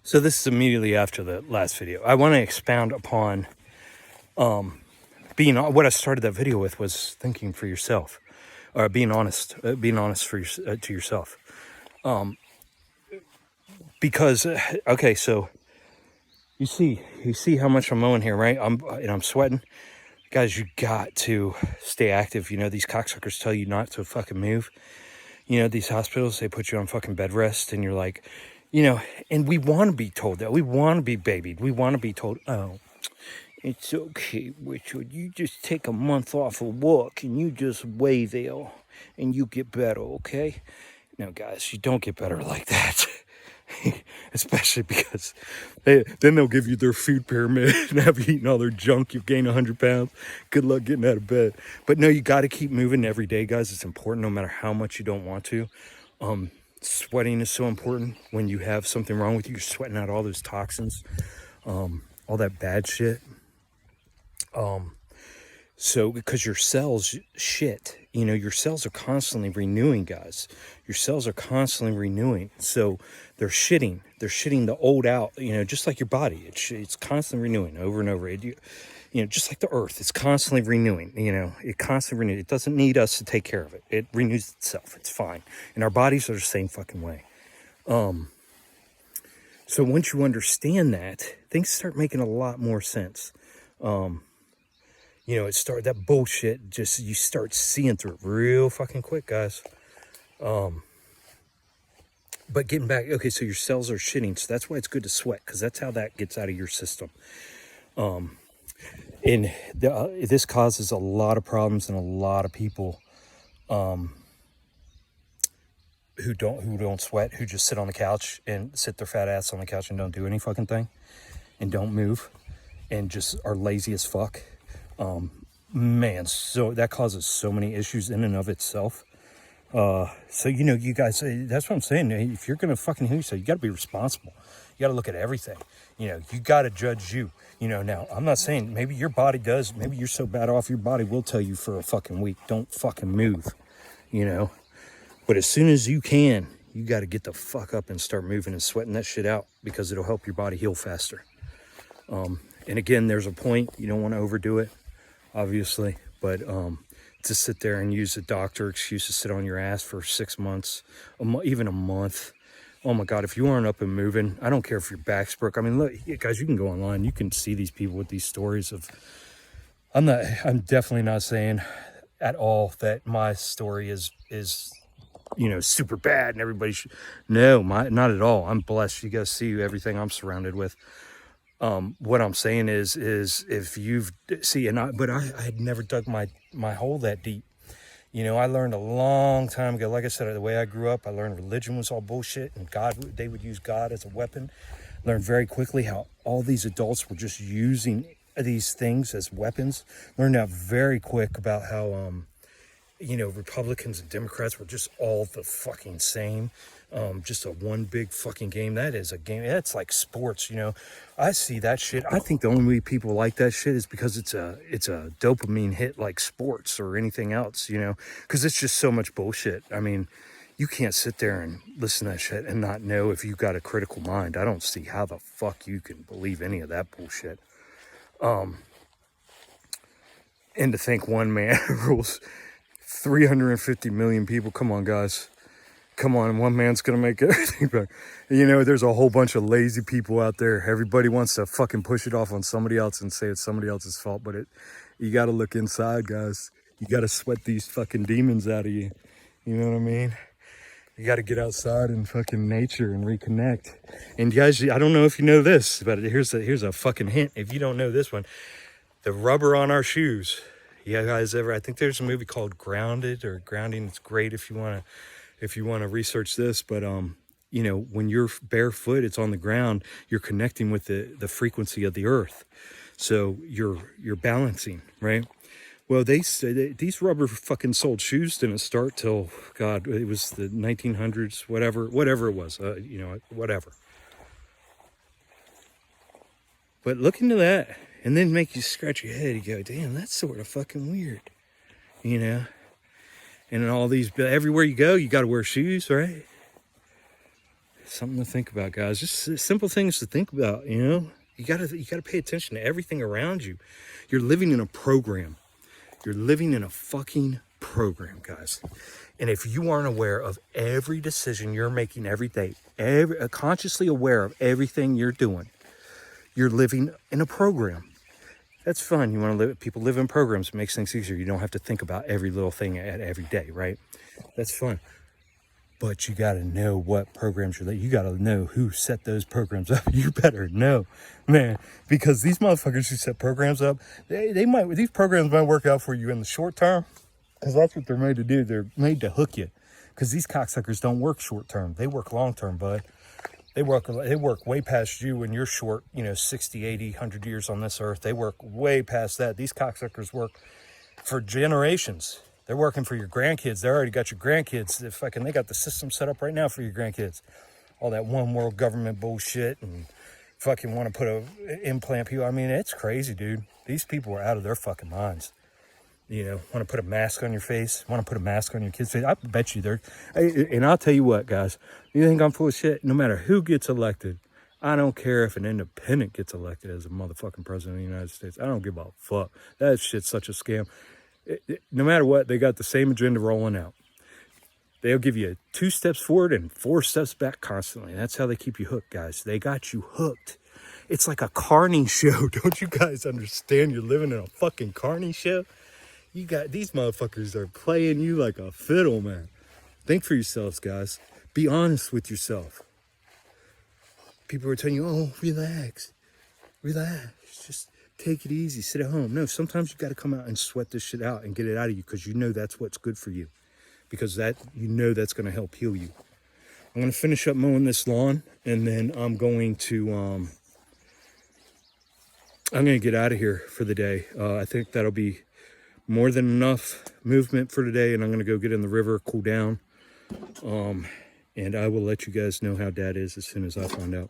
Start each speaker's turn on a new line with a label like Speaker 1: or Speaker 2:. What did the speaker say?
Speaker 1: So this is immediately after the last video. I want to expound upon being what I started that video with was thinking for yourself, or being honest for to yourself. Because okay, so you see how much I'm mowing here, right? I'm sweating, guys. You got to stay active. You know, these cocksuckers tell you not to fucking move. You know, these hospitals, they put you on fucking bed rest, and you're like, you know, and we want to be told that. We want to be babied. We want to be told, oh, it's okay, Richard. You just take a month off of work and you just lay there and you get better, okay? No, guys, you don't get better like that. Especially because then they'll give you their food pyramid and have you eaten all their junk. You've gained 100 pounds. Good luck getting out of bed. But no, you got to keep moving every day, guys. It's important no matter how much you don't want to. Sweating is so important. When you have something wrong with you, you're sweating out all those toxins, all that bad shit. So because your cells shit, you know, your cells are constantly renewing, guys. Your cells are constantly renewing. So they're shitting the old out, you know, just like your body. It's constantly renewing over and over. You know, just like the earth, it's constantly renewing, you know, it constantly renews. It doesn't need us to take care of it. It renews itself. It's fine. And our bodies are the same fucking way. So once you understand that, things start making a lot more sense. You know, that bullshit, just, you start seeing through it real fucking quick, guys. But getting back, okay, so your cells are shitting, so that's why it's good to sweat, because that's how that gets out of your system. And this causes a lot of problems in a lot of people who don't sweat, who just sit on the couch and sit their fat ass on the couch and don't do any fucking thing, and don't move, and just are lazy as fuck. Man, so that causes so many issues in and of itself. So, you know, you guys, that's what I'm saying. If you're going to fucking heal yourself, you got to be responsible. You got to look at everything. You know, you got to judge you. You know, now, I'm not saying maybe your body does. Maybe you're so bad off, your body will tell you for a fucking week, don't fucking move, you know. But as soon as you can, you got to get the fuck up and start moving and sweating that shit out, because it'll help your body heal faster. And again, there's a point. You don't want to overdo it, obviously, but to sit there and use a doctor excuse to sit on your ass for 6 months, even a month. Oh my God, if you aren't up and moving, I don't care if your back's broke. I mean, look, guys, you can go online. You can see these people with these stories of, I'm definitely not saying at all that my story is, you know, super bad and everybody should, no, not at all. I'm blessed. You guys see everything I'm surrounded with. What I'm saying is if you've but I had never dug my hole that deep. You know, I learned a long time ago, like I said, the way I grew up, I learned religion was all bullshit, and they would use God as a weapon. Learned very quickly how all these adults were just using these things as weapons. Learned out very quick about how, you know, Republicans and Democrats were just all the fucking same. Just a one big fucking game. That is a game. That's like sports, you know. I see that shit. I think the only way people like that shit is because it's a dopamine hit, like sports or anything else, you know, because it's just so much bullshit. I mean, you can't sit there and listen to that shit and not know if you've got a critical mind. I don't see how the fuck you can believe any of that bullshit. And to think one man rules 350 million people. Come on, guys. Come on, one man's gonna make everything better. You know, there's a whole bunch of lazy people out there. Everybody wants to fucking push it off on somebody else and say it's somebody else's fault, but you gotta look inside, guys. You gotta sweat these fucking demons out of you. You know what I mean? You gotta get outside and fucking nature and reconnect. And guys, I don't know if you know this, but here's a fucking hint. If you don't know this one, the rubber on our shoes. You guys ever? I think there's a movie called Grounded or Grounding. It's great if you want to research this, but you know, when you're barefoot, it's on the ground, you're connecting with the frequency of the earth, so you're balancing, right? Well, they say these rubber fucking soled shoes didn't start till, God, it was the 1900s, whatever it was, you know, whatever. But look into that, and then make you scratch your head. You go, damn, that's sort of fucking weird, you know. And in all these, everywhere you go, you got to wear shoes, right? something to think about, guys. Just simple things to think about, you know? You gotta pay attention to everything around you. You're living in a program. You're living in a fucking program, guys. And if you aren't aware of every decision you're making every day, consciously aware of everything you're doing, you're living in a program. That's fun. You want to live, people live in programs. It makes things easier. You don't have to think about every little thing at every day, right? That's fun. But you got to know what programs you're. You got to know who set those programs up. You better know, man, because these motherfuckers who set programs up, these programs might work out for you in the short term, because that's what they're made to do. They're made to hook you, because these cocksuckers don't work short term. They work long term, bud. They work way past you when you're short, 60, 80, 100 years on this earth. They work way past that. These cocksuckers work for generations. They're working for your grandkids. They already got your grandkids. They got the system set up right now for your grandkids. All that one world government bullshit and fucking want to put implant people. I mean, it's crazy, dude. These people are out of their fucking minds. Want to put a mask on your face, want to put a mask on your kid's face. I bet you they're, and I'll tell you what, guys, you think I'm full of shit? No matter who gets elected, I don't care if an independent gets elected as a motherfucking president of the United States. I don't give a fuck. That shit's such a scam. No matter what, they got the same agenda rolling out. They'll give you 2 steps forward and 4 steps back constantly. That's how they keep you hooked, guys. They got you hooked. It's like a carny show. Don't you guys understand? You're living in a fucking carny show. You got these motherfuckers are playing you like a fiddle, man. Think for yourselves, guys. Be honest with yourself. People are telling you, oh, relax. Just take it easy. Sit at home. No, sometimes you got to come out and sweat this shit out and get it out of you, because that's what's good for you. Because that's going to help heal you. I'm going to finish up mowing this lawn, and then I'm going to get out of here for the day. I think that'll be more than enough movement for today, and I'm going to go get in the river, cool down. And I will let you guys know how Dad is as soon as I find out.